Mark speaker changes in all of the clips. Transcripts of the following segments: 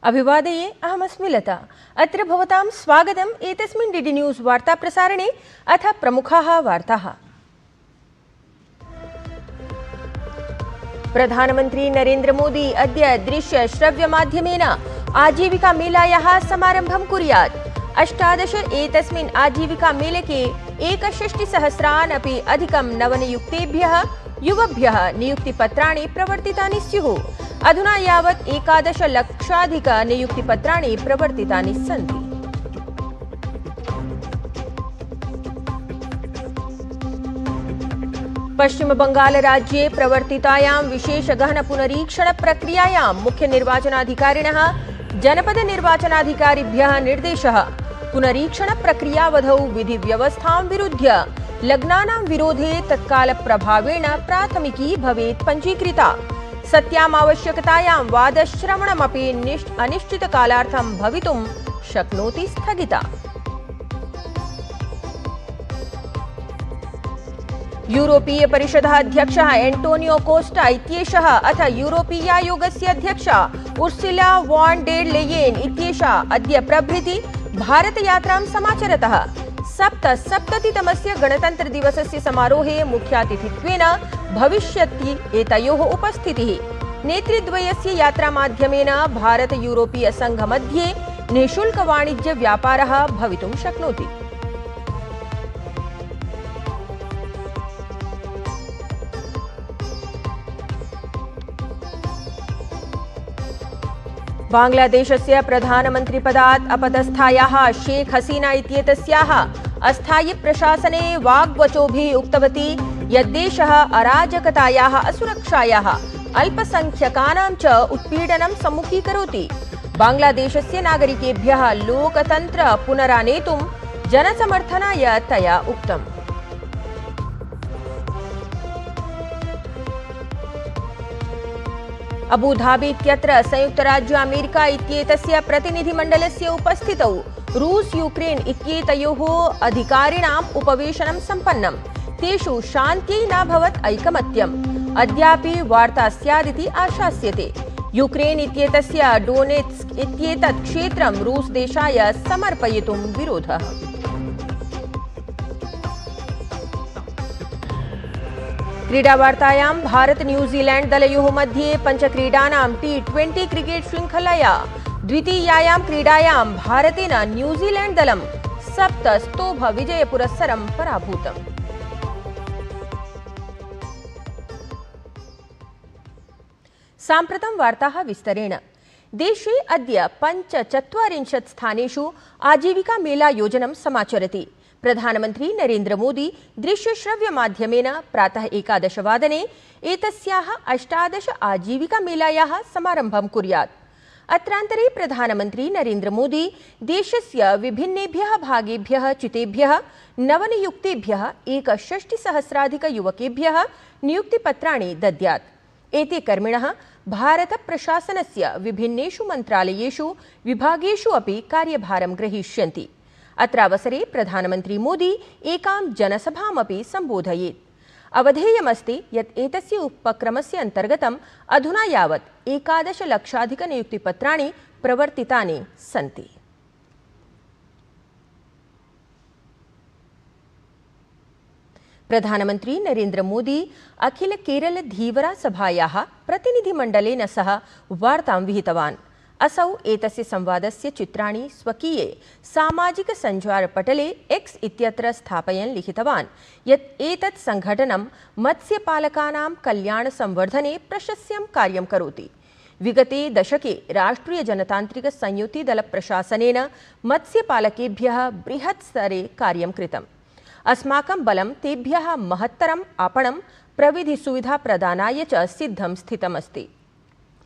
Speaker 1: अभिवादये अहमस्मि लता। अत्र भवतां स्वागतम् एतस्मिन् डीडी न्यूज़ वार्ता प्रसारणे। अथ प्रमुखाः वार्ताः। प्रधानमन्त्री नरेन्द्र मोदी अद्य दृश्य श्रव्य माध्यमेन आजीविका मेलायाः समारम्भं कुर्यात्। 18 एतस्मिन् आजीविका मेलके 61,000 अधिकं नवनियुक्तेभ्यः युवभ्यः नियुक्तिपत्राणि प्रवर्तितानि स्युः। अधुना यावत् 11 लक्षाधिक नियुक्तिपत्राणि प्रवर्तितानि सन्ति। पश्चिम बंगाल राज्ये प्रवर्तितायां विशेष गहन पुनरीक्षण प्रक्रियायां मुख्य निर्वाचनाधिकारिणः जनपद निर्वाचनाधिकारिभ्यः निर्देशः। पुनरीक्षण प्रक्रियावधौ विधि व्यवस्थां विरुध्य लग्नानां विरोधे तत्काल प्रभावेण प्राथमिकी भवेत् पञ्जीकृता। सत्यामावश्यकतायां वादश्रवणमपि अनिश्चितकालार्थं भवितुं शक्नोति स्थगिता। यूरोपीय परिषदः अध्यक्षः एंटोनियो कोस्टा इत्येषः अथ यूरोपीयायोगस्य अध्यक्षा उर्सुला वॉन डेर लेयेन इत्येषा अद्य प्रभृति भारतयात्रां समाचरतः। 77तमस्य गणतन्त्रदिवसस्य समारोहे मुख्यातिथित्वेन भविष्यति एतयोः उपस्थितिः। नेतृद्वयस्य यात्रामाध्यमेन भारत यूरोपीय संघ मध्ये निःशुल्क वाणिज्य व्यापारः भवितुं शक्नोति। बांग्लादेशस्य प्रधानमन्त्रिपदात् अपदस्थायाः शेख हसीना इत्येतस्याः अस्थायि प्रशासने वाग्वचोभिः उक्तवती यत् देशः अराजकतायाः, असुरक्षायाः, अल्पसंख्यकानां च उत्पीडनं सम्मुखीकरोति। बांग्लादेशस्य नागरिकेभ्यः लोकतन्त्र पुनरानेतुं जनसमर्थनाय तया उक्तम्। अबुधाबी इत्यत्र संयुक्तराज्य अमेरिका इत्येतस्य प्रतिनिधिमण्डलस्य उपस्थितौ रूस यूक्रेन इत्येतयोः अधिकारिणाम् उपवेशनं सम्पन्नम्। तेषु शान्त्यै नाभवत् ऐकमत्यम्। अद्यापि वार्ता स्यादिति आशास्यते। यूक्रेन इत्येतस्य डोनेत्स्क इत्येतत् क्षेत्रं रूस देशाय समर्पयितुं विरोधः। क्रीडावार्तायां भारत न्यूजीलैंड दलयोः मध्ये पञ्चक्रीडानां T20 क्रिकेट श्रृङ्खलाया द्वितीयायां क्रीडायां भारतेन न्यूजीलैंड दलं 7 स्तोभ विजयपुरस्सरं पराभूतम्। साम्प्रतं वार्ताः विस्तरेण। देशे अद्य 45 स्थानेषु आजीविका मेला योजनं समाचरति। प्रधानमन्त्री नरेन्द्र मोदी दृश्यश्रव्य माध्यमेन प्रातः 11 वादने एतस्याः 18 आजीविका मेलायाः समारम्भं कुर्यात्। अत्रान्तरे प्रधानमन्त्री नरेन्द्र मोदी देशस्य विभिन्नेभ्यः भागेभ्यः चितेभ्यः नवनियुक्तेभ्यः 61,000 युवकेभ्यः नियुक्तिपत्राणि दद्यात्। एते कर्मिणः भारत प्रशासनस्य विभिन्नेषु मन्त्रालयेषु विभागेषु अपि कार्यभारं ग्रहीष्यन्ति। अत्रावसरे प्रधानमन्त्री मोदी एकां जनसभामपि सम्बोधयेत्। अवधेयमस्ति यत् एतस्य उपक्रमस्य अन्तर्गतम् अधुना यावत् 11 लक्षाधिक नियुक्तिपत्राणि प्रवर्तितानि सन्ति। प्रधानमन्त्री नरेन्द्र मोदी अखिल केरल धीवरा सभायाः प्रतिनिधिमण्डलेन सह वार्तां विहितवान्। असौ एतस्य संवादस्य चित्राणि स्वकीये सामाजिक सञ्चारपटले X इत्यत्र स्थापयन् लिखितवान् यत् एतत् संघटनं मत्स्यपालकानां कल्याणसंवर्धने प्रशस्यं कार्यं करोति। विगते दशके राष्ट्रिय जनतान्त्रिक संयुति दल प्रशासनेन मत्स्यपालकेभ्यः बृहत् स्तरे कार्यं कृतम्। अस्माकं बलं तेभ्यः महत्तरम् आपणं प्रविधि सुविधा प्रदानाय च सिद्धं स्थितमस्ति।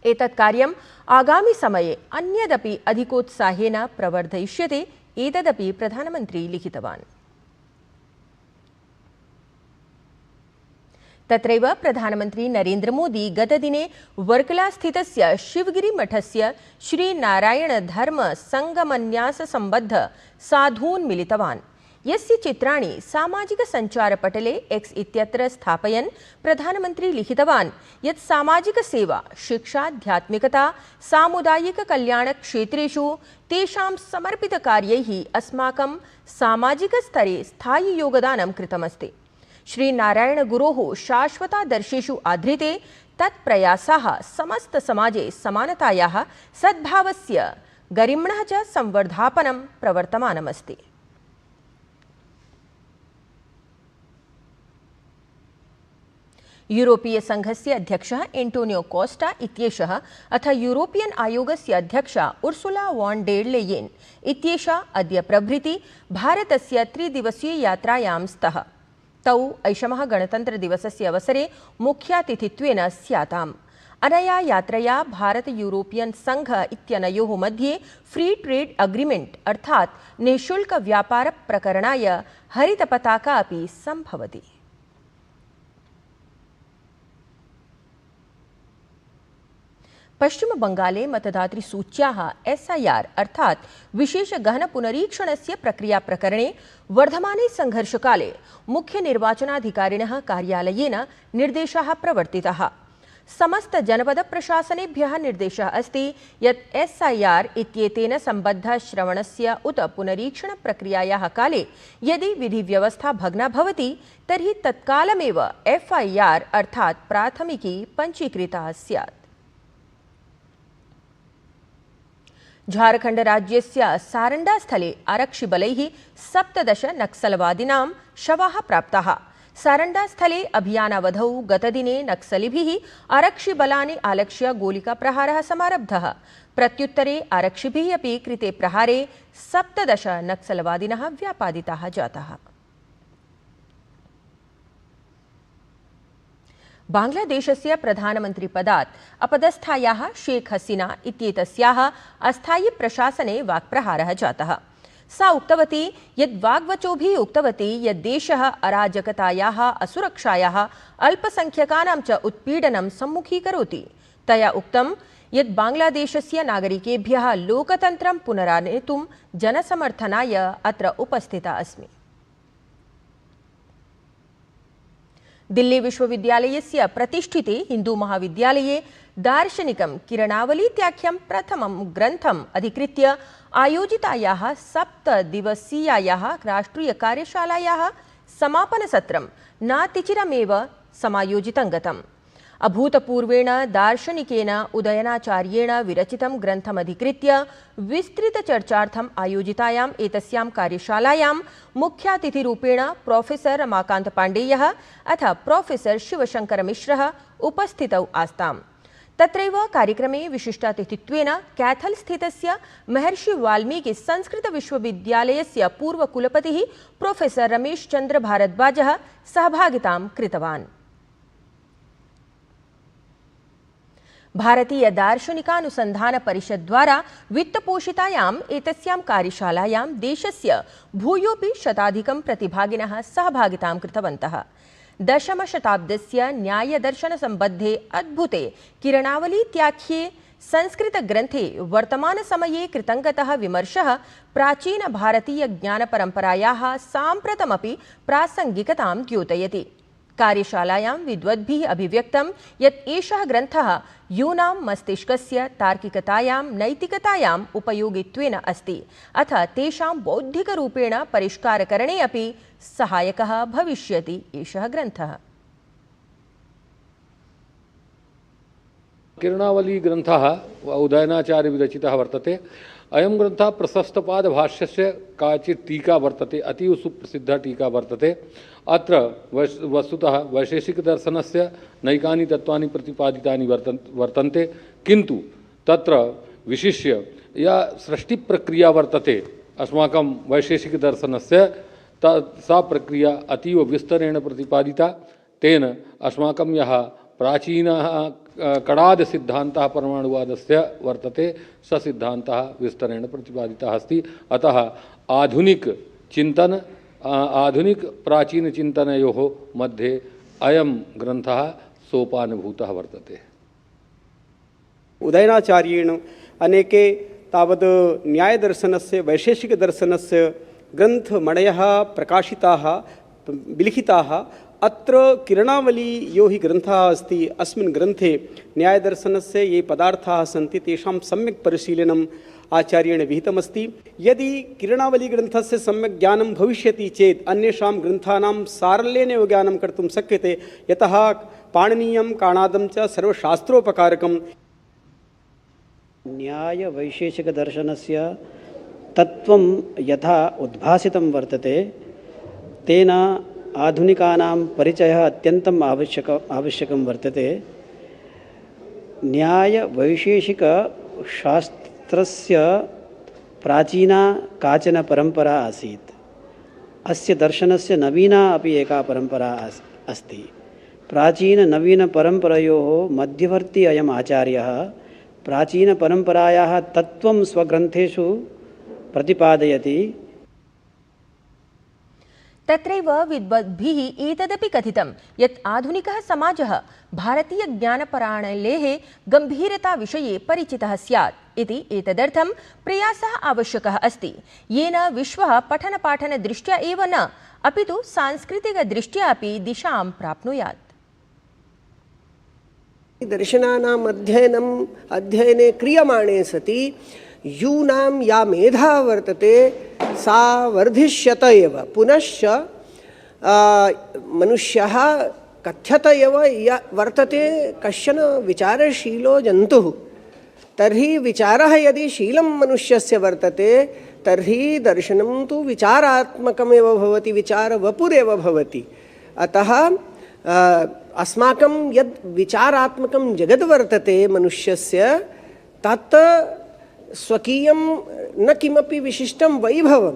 Speaker 1: एतत् कार्यम् आगामि समये अन्यदपि अधिकोत्साहेन प्रवर्धयिष्यते। एतदपि प्रधानमन्त्री लिखितवान्। तत्रैव प्रधानमन्त्री नरेन्द्र मोदी गतदिने वर्कला स्थितस्य शिवगिरिमठस्य श्री नारायण धर्म संगमन्यास सम्बद्ध साधून् मिलितवान्। यस्य चित्राणि सामाजिकसञ्चारपटले एक्स इत्यत्र स्थापयन् प्रधानमन्त्री लिखितवान् यत् सामाजिकसेवा, शिक्षाध्यात्मिकता, सामुदायिककल्याणक्षेत्रेषु तेषां समर्पितकार्यैः अस्माकं सामाजिकस्तरे स्थायि योगदानं कृतमस्ति। श्रीनारायणगुरोः शाश्वतादर्शेषु आधृते तत्प्रयासाः समस्तसमाजे समानतायाः, सद्भावस्य, गरिम्णः च संवर्धापनं प्रवर्तमानमस्ति। यूरोपीय संघस्य अध्यक्षः एंटोनियो कोस्टा इत्येषः अथ यूरोपियन आयोगस्य अध्यक्षा उर्सुला वॉन डेर लेयेन इत्येषा अद्य प्रभृति भारतस्य 3 दिवसीय यात्रायां स्तः। तौ ऐषमः गणतन्त्रदिवसस्य अवसरे मुख्यातिथित्वेन स्याताम्। अनया यात्रया भारत यूरोपियन संघ इत्यनयोः मध्ये फ्री ट्रेड अग्रीमेंट अर्थात् निःशुल्क व्यापार प्रकरणाय हरितपताका अपि सम्भवति। पश्चिम बंगाले मतदातृसूच्याः SIR अर्थात् विशेष गहन पुनरीक्षणस्य प्रक्रिया प्रकरणे वर्धमाने संघर्षकाले मुख्य निर्वाचनाधिकारिणः कार्यालयेन निर्देशाः प्रवर्तिताः। समस्त जनपद प्रशासनेभ्यः निर्देशः अस्ति यत् SIR इत्येतेन सम्बद्ध श्रवणस्य उत पुनरीक्षण प्रक्रियायाः काले यदि विधिव्यवस्था भग्ना भवति तर्हि तत्कालमेव FIR अर्थात् प्राथमिकी पञ्जीकृता स्यात्। झारखंड राज्यस्य सारंडा स्थले आरक्षिबलैः 17 नक्सलवादिनां शवाः प्राप्ताः। सारंडा स्थले अभियानावधौ गतदिने नक्सलिभिः आरक्षिबलानि आलक्ष्य गोलिकाप्रहारः समारब्धः। प्रत्युत्तरे आरक्षिभिः अपि कृते प्रहारे 17 नक्सलवादिनः व्यापादिताः जाताः। बांग्लादेशस्य प्रधानमन्त्रिपदात् अपदस्थायाः शेख हसीना इत्येतस्याः अस्थायि प्रशासने वाक्प्रहारः जातः। सा उक्तवती यत् वाग्वचोभिः उक्तवती यत् देशः अराजकतायाः, असुरक्षायाः, अल्पसंख्यकानां च उत्पीडनं सम्मुखीकरोति। तया उक्तं यत् बांग्लादेशस्य नागरिकेभ्यः लोकतन्त्रं पुनरानेतुं जनसमर्थनाय अत्र उपस्थिता अस्मि। दिल्ली विश्वविद्यालयस्य प्रतिष्ठिते हिंदू महाविद्यालये दार्शनिकं किरणावलीत्याख्यं प्रथमं ग्रन्थम् अधिकृत्य आयोजितायाः 7 दिवसीयायाः राष्ट्रियकार्यशालायाः समापनसत्रं नातिचिरमेव समायोजितं गतम्। अभूतपूर्वेण दार्शनिकेन उदयनाचार्येण विरचितं ग्रन्थमधिकृत्य विस्तृतचर्चार्थम् आयोजितायाम् एतस्यां कार्यशालायां मुख्यातिथिरूपेण प्रोफेसर रमाकान्त पाण्डेयः अथ प्रोफेसर शिवशङ्करमिश्रः उपस्थितौ आस्ताम्। तत्रैव कार्यक्रमे विशिष्टातिथित्वेन कैथल स्थितस्य महर्षि वाल्मीकि संस्कृत विश्वविद्यालयस्य पूर्वकुलपतिः प्रोफेसर रमेश चंद्र भारद्वाजः सहभागितां कृतवान्। भारतीय दार्शनिकानुसंधान परिषद द्वारा वित्तपोषितायाम् एतस्यां कार्यशालायां देशस्य भूयोपि शताधिकं प्रतिभागिनः सहभागितां कृतवन्तः। दशमशताब्दस्य न्यायदर्शनसम्बद्धे अद्भुते किरणावलीत्याख्ये संस्कृतग्रन्थे वर्तमानसमये कृतङ्गतः विमर्शः प्राचीनभारतीयज्ञानपरम्परायाः साम्प्रतमपि प्रासङ्गिकतां द्योतयति। कार्यशालायां विद्वद्भिः अभिव्यक्तं यत् एषः ग्रन्थः यूनां मस्तिष्कस्य तार्किकतायां, नैतिकतायाम् उपयोगित्वेन अस्ति अथ तेषां बौद्धिकरूपेण परिष्कारकरणे अपि सहायकः भविष्यति एषः ग्रन्थः।
Speaker 2: किरणावली ग्रन्थः उदयनाचार्य विरचितः वर्तते। अयं ग्रन्थः प्रशस्तपादभाष्यस्य काचित् टीका वर्तते, अतीव सुप्रसिद्धा टीका वर्तते। अत्र वस्तुतः वैशेषिकदर्शनस्य नैकानि तत्त्वानि प्रतिपादितानि वर्तन्ते, किन्तु तत्र विशिष्य या सृष्टिप्रक्रिया वर्तते अस्माकं वैशेषिकदर्शनस्य सा प्रक्रिया अतीव विस्तरेण प्रतिपादिता। तेन अस्माकं यः प्राचीनः कडादसिद्धान्तः परमाणुवादस्य वर्तते स सिद्धान्तः विस्तरेण प्रतिपादितः अस्ति। अतः आधुनिक प्राचीनचिन्तनयोः मध्ये अयं ग्रन्थः सोपानभूतः वर्तते।
Speaker 3: उदयनाचार्येण अनेके तावद् न्यायदर्शनस्य, वैशेषिकदर्शनस्य ग्रन्थमणयः प्रकाशिताः विलिखिताः। अत्र किरणावली यो हि ग्रन्थः अस्ति, अस्मिन् ग्रन्थे न्यायदर्शनस्य ये पदार्थाः सन्ति तेषां सम्यक् परिशीलनम् आचार्येण विहितमस्ति। यदि किरणावली ग्रन्थस्य सम्यक् ज्ञानं भविष्यति चेत् अन्येषां ग्रन्थानां सारल्येनैव ज्ञानं कर्तुं शक्यते, यतः पाणिनीयं काणादं च सर्वशास्त्रोपकारकम्।
Speaker 4: न्यायवैशेषिकदर्शनस्य तत्त्वं यथा उद्भासितं वर्तते तेन आधुनिकानां परिचयः अत्यन्तम् आवश्यकं वर्तते। न्यायवैशेषिकशास्त्रस्य प्राचीना काचन परम्परा आसीत्। अस्य दर्शनस्य नवीना अपि एका परम्परा अस्ति। प्राचीननवीनपरम्परयोः मध्यवर्ती अयम् आचार्यः प्राचीनपरम्परायाः तत्त्वं स्वग्रन्थेषु प्रतिपादयति।
Speaker 1: तत्रैव विद्वद्भिः एतदपि कथितं यत् आधुनिकः समाजः भारतीयज्ञानप्रणालेः गम्भीरताविषये परिचितः स्यात् इति। एतदर्थं प्रयासः आवश्यकः अस्ति, येन विश्वः पठनपाठनदृष्ट्या एव न अपि तु सांस्कृतिकदृष्ट्या अपि दिशां प्राप्नुयात्।
Speaker 5: दर्शनानाम् अध्ययने क्रियमाणे सति यूनां या मेधा वर्तते सा वर्धिष्यत एव। पुनश्च मनुष्यः कथ्यत एव वर्तते कश्चन विचारशीलो जन्तुः। तर्हि विचारः यदि शीलं मनुष्यस्य वर्तते तर्हि दर्शनं तु विचारात्मकमेव भवति, विचारवपुरेव भवति। अतः अस्माकं यद् विचारात्मकं जगद् वर्तते मनुष्यस्य, तत् स्वकीयं न किमपि विशिष्टं वैभवं,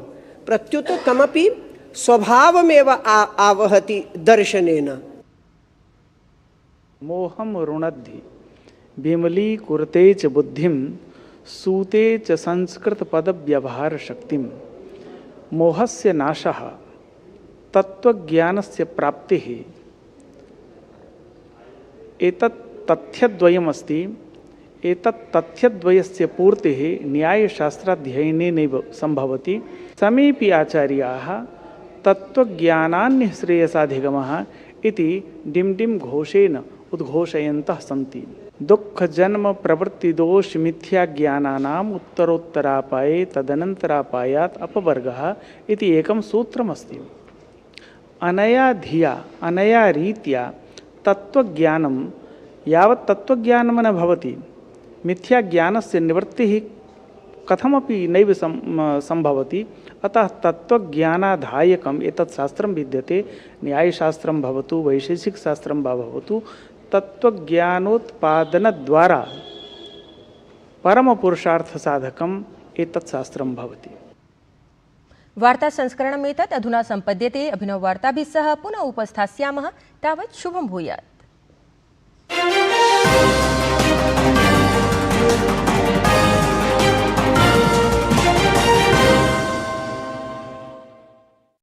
Speaker 5: प्रत्युत कमपि स्वभावमेव आवहति दर्शनेन।
Speaker 6: मोहं रुणद्धि विमलीकुरुते च बुद्धिं सूते च संस्कृतपदव्यवहारशक्तिं। मोहस्य नाशः तत्त्वज्ञानस्य प्राप्तिः। एतत् तथ्यद्वयमस्ति। एतत् तथ्यद्वयस्य पूर्तिः न्यायशास्त्राध्ययनेनैव सम्भवति। समेऽपि आचार्याः तत्त्वज्ञानान्यश्रेयसाधिगमः इति डिं डिं घोषेण उद्घोषयन्तः सन्ति। दुःखजन्म प्रवृत्तिदोषमिथ्याज्ञानानाम् उत्तरोत्तरापाये तदनन्तरापायात् अपवर्गः इति एकं सूत्रमस्ति। अनया धिया अनया रीत्या तत्त्वज्ञानं यावत् तत्त्वज्ञानं न भवति, मिथ्याज्ञानस्य निवृत्तिः कथमपि नैव सम्भवति। अतः तत्त्वज्ञानाधायकम् एतत् शास्त्रं विद्यते। न्यायशास्त्रं भवतु, वैशेषिकशास्त्रं वा भवतु, तत्त्वज्ञानोत्पादनद्वारा परमपुरुषार्थसाधकम् एतत् शास्त्रं भवति।
Speaker 1: वार्ता संस्करणमेतत् अधुना सम्पद्यते। अभिनववार्ताभिः सह पुनः उपस्थास्यामः। तावत् शुभं भूयात्।